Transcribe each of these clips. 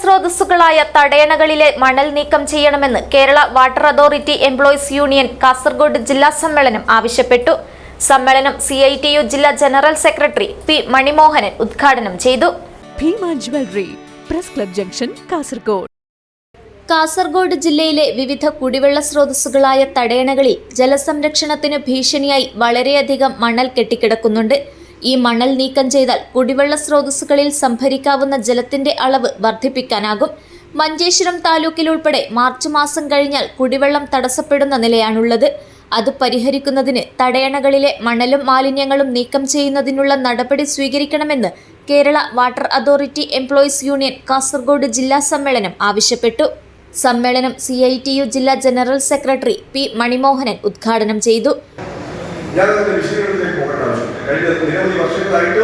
സ്രോതസ്സുകളായ തടയണകളിലെ മണൽ നീക്കം ചെയ്യണമെന്ന് Kerala water authority employees union Kasaragod ജില്ലാ സമ്മേളനം ആവശ്യപ്പെട്ടു. സമ്മേളനം CITU ജില്ലാ ജനറൽ സെക്രട്ടറി പി മണിമോഹനൻ ഉദ്ഘാടനം ചെയ്തു. Press club junction, Kasaragod. Kasaragod ജില്ലയിലെ വിവിധ കുടിവെള്ള സ്രോതസ്സുകളായ തടയണകളിൽ ജലസംരക്ഷണത്തിന് ഭീഷണിയായി വളരെയധികം മണൽ കെട്ടിക്കിടക്കുന്നുണ്ട്. ഈ മണൽ നീക്കം ചെയ്താൽ കുടിവെള്ള സ്രോതസ്സുകളിൽ സംഭരിക്കാവുന്ന ജലത്തിന്റെ അളവ് വർദ്ധിപ്പിക്കാനാകും. മഞ്ചേശ്വരം താലൂക്കിലുൾപ്പെടെ മാർച്ച് മാസം കഴിഞ്ഞാൽ കുടിവെള്ളം തടസ്സപ്പെടുന്ന നിലയാണുള്ളത്. അത് പരിഹരിക്കുന്നതിന് തടയണകളിലെ മണലും മാലിന്യങ്ങളും നീക്കം ചെയ്യുന്നതിനുള്ള നടപടി സ്വീകരിക്കണമെന്ന് Kerala water authority employees union Kasaragod ജില്ലാ സമ്മേളനം ആവശ്യപ്പെട്ടു. സമ്മേളനം CITU ജില്ലാ ജനറൽ സെക്രട്ടറി പി മണിമോഹനൻ ഉദ്ഘാടനം ചെയ്തു. കഴിഞ്ഞ നിരവധി വർഷങ്ങളായിട്ട്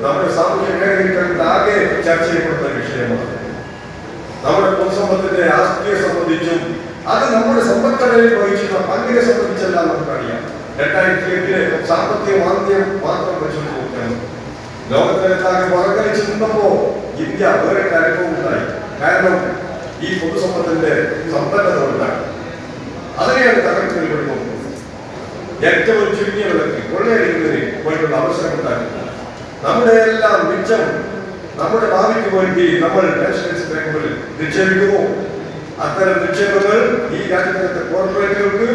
നമ്മുടെ സാമൂഹ്യ മേഖലയിലാകെ ചർച്ച ചെയ്യപ്പെടുന്ന വിഷയമാണ്. നമ്മുടെ പൊതുസമ്പത്തിന്റെ ആസ്തിയെ സംബന്ധിച്ചും അത് നമ്മുടെ സമ്പദ്ഘടനയിൽ വഹിച്ചിട്ടുള്ള പങ്കിനെ സംബന്ധിച്ചെല്ലാം നമുക്കറിയാം. 2008 സാമ്പത്തിക മാന്ദ്യം മാത്രം പരിശോധിച്ച് നോക്കുകയാണ്. ലോകത്തിലെത്താകെ പുറകലിച്ച് നിന്നപ്പോ ഇന്ത്യ വേറെ അനുഭവം ഉണ്ടായി. കാരണം ഈ പൊതുസമ്പത്തിന്റെ സമ്പന്നത ഉണ്ടായി. അതിനെയാണ് തകർക്കുന്നതിൽ നോക്കുന്നത്. ഏറ്റവും ചുരുങ്ങിയ വിലക്ക് കൊള്ളയടിക്കുന്നതിന് വേണ്ടിയുള്ള അവസരം ഉണ്ടാക്കുക. നമ്മുടെ എല്ലാം മിച്ചം നമ്മുടെ ഭാവിക്ക് വേണ്ടി നമ്മൾ നാഷണൽ ബാങ്കുകളിൽ നിക്ഷേപിക്കുന്നു. അത്തരം നിക്ഷേപങ്ങൾ ഈ രാജ്യത്തെ കോർപ്പറേറ്റുകൾക്ക്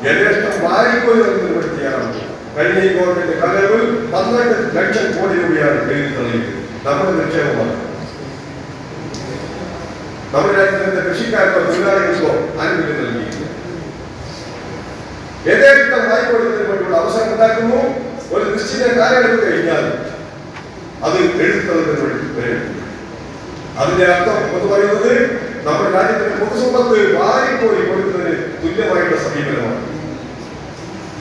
യഥേഷ്ടം വാരിക്കോയി നൽകുന്നതിന് തയ്യാറാണ്. കഴിഞ്ഞ ഈ ഗവൺമെന്റ് കാലയളവിൽ 12 ലക്ഷം കോടി രൂപയാണ് എഴുതി തള്ളിയത്. നമ്മുടെ നിക്ഷേപമാണ്. നമ്മുടെ രാജ്യത്തെ കൃഷിക്കാർക്കോ തൊഴിലാളികൾക്കോ ആനുകൂല്യം നൽകിയിരുന്നു. യഥേഷ്ടം വായ്പെടുന്നതിന് വേണ്ടിയുള്ള അവസരം ഉണ്ടാക്കുന്നു. ഒരു നിശ്ചിത കാലയളവ് കഴിഞ്ഞാൽ അത് എഴുതുന്നതിന് വേണ്ടി അതിന്റെ അർത്ഥം എന്ന് പറയുന്നത് നമ്മുടെ രാജ്യത്തിന്റെ പൊതുസമ്പത്ത് വാരിക്കോരി കൊടുക്കുന്നതിന് തുല്യമായിട്ടുള്ള സമീപനമാണ്.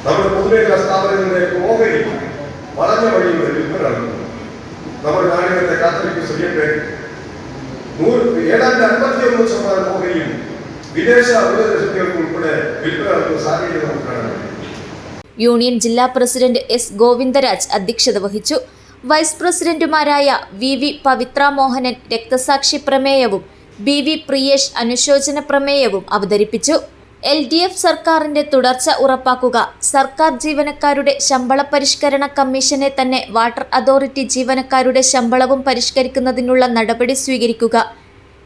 നമ്മുടെ പൊതുമേഖലാ സ്ഥാപനങ്ങളുടെ ഓഹരി വളഞ്ഞ വഴിയുടെ വിൽപ്പന നടത്തുന്നു. നമ്മുടെ നാണയത്തെ കാത്തലിക് സഭയുടെ 51% ഓഹരിയും വിദേശ വിദേശങ്ങൾക്ക് ഉൾപ്പെടെ വിൽപ്പന നടത്തുന്ന സാഹചര്യം നമുക്ക് കാണാൻ കഴിയും. യൂണിയൻ ജില്ലാ പ്രസിഡന്റ് S ഗോവിന്ദരാജ് അധ്യക്ഷത വഹിച്ചു. വൈസ് പ്രസിഡന്റുമാരായ VV പവിത്ര മോഹനൻ രക്തസാക്ഷി പ്രമേയവും BV പ്രിയേഷ് അനുശോചന പ്രമേയവും അവതരിപ്പിച്ചു. LDF സർക്കാരിന്റെ തുടർച്ച ഉറപ്പാക്കുക, സർക്കാർ ജീവനക്കാരുടെ ശമ്പള പരിഷ്കരണ കമ്മീഷനെ തന്നെ വാട്ടർ അതോറിറ്റി ജീവനക്കാരുടെ ശമ്പളവും പരിഷ്കരിക്കുന്നതിനുള്ള നടപടി സ്വീകരിക്കുക,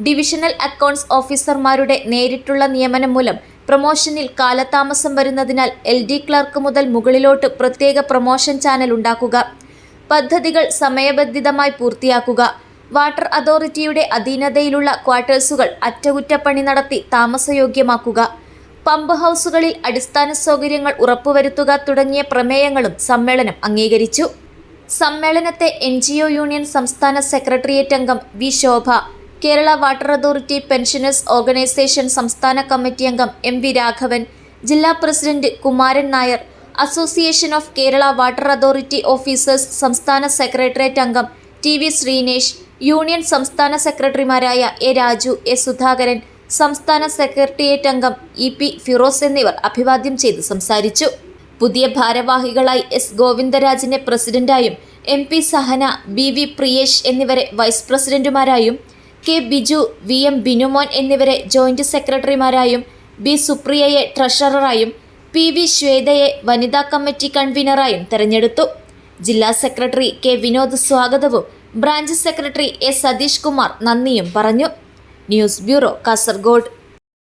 ഡിവിഷണൽ അക്കൗണ്ട്സ് ഓഫീസർമാരുടെ നേരിട്ടുള്ള നിയമനം മൂലം പ്രൊമോഷനിൽ കാലതാമസം വരുന്നതിനാൽ LD ക്ലർക്ക് മുതൽ മുകളിലോട്ട് പ്രത്യേക പ്രൊമോഷൻ ചാനൽ ഉണ്ടാക്കുക, പദ്ധതികൾ സമയബന്ധിതമായി പൂർത്തിയാക്കുക, വാട്ടർ അതോറിറ്റിയുടെ അധീനതയിലുള്ള ക്വാർട്ടേഴ്സുകൾ അറ്റകുറ്റപ്പണി നടത്തി താമസയോഗ്യമാക്കുക, പമ്പ് ഹൗസുകളിൽ അടിസ്ഥാന സൗകര്യങ്ങൾ ഉറപ്പുവരുത്തുക തുടങ്ങിയ പ്രമേയങ്ങളും സമ്മേളനം അംഗീകരിച്ചു. സമ്മേളനത്തെ NGO യൂണിയൻ സംസ്ഥാന സെക്രട്ടേറിയറ്റ് അംഗം V Shobha, Kerala water authority pensioners organisation സംസ്ഥാന കമ്മിറ്റി അംഗം MV രാഘവൻ, ജില്ലാ president Kumaran Nair, association of Kerala water authority officers സംസ്ഥാന സെക്രട്ടേറിയറ്റ് അംഗം TV ശ്രീനേഷ്, യൂണിയൻ സംസ്ഥാന സെക്രട്ടറിമാരായ A രാജു, A സുധാകരൻ, സംസ്ഥാന സെക്രട്ടേറിയറ്റ് അംഗം EP ഫിറോസ് എന്നിവർ അഭിവാദ്യം ചെയ്ത് സംസാരിച്ചു. പുതിയ ഭാരവാഹികളായി S ഗോവിന്ദരാജിനെ പ്രസിഡന്റായും MP സഹന, BV പ്രിയേഷ് എന്നിവരെ വൈസ് പ്രസിഡന്റുമാരായും K ബിജു, VM ബിനുമോൻ എന്നിവരെ ജോയിന്റ് സെക്രട്ടറിമാരായും B സുപ്രിയയെ ട്രഷററായും PV ശ്വേതയെ വനിതാ കമ്മിറ്റി കൺവീനറായും തെരഞ്ഞെടുത്തു. ജില്ലാ സെക്രട്ടറി K വിനോദ് സ്വാഗതവും branch secretary A Satheesh Kumar നന്ദിയും പറഞ്ഞു. News bureau, Kasaragod.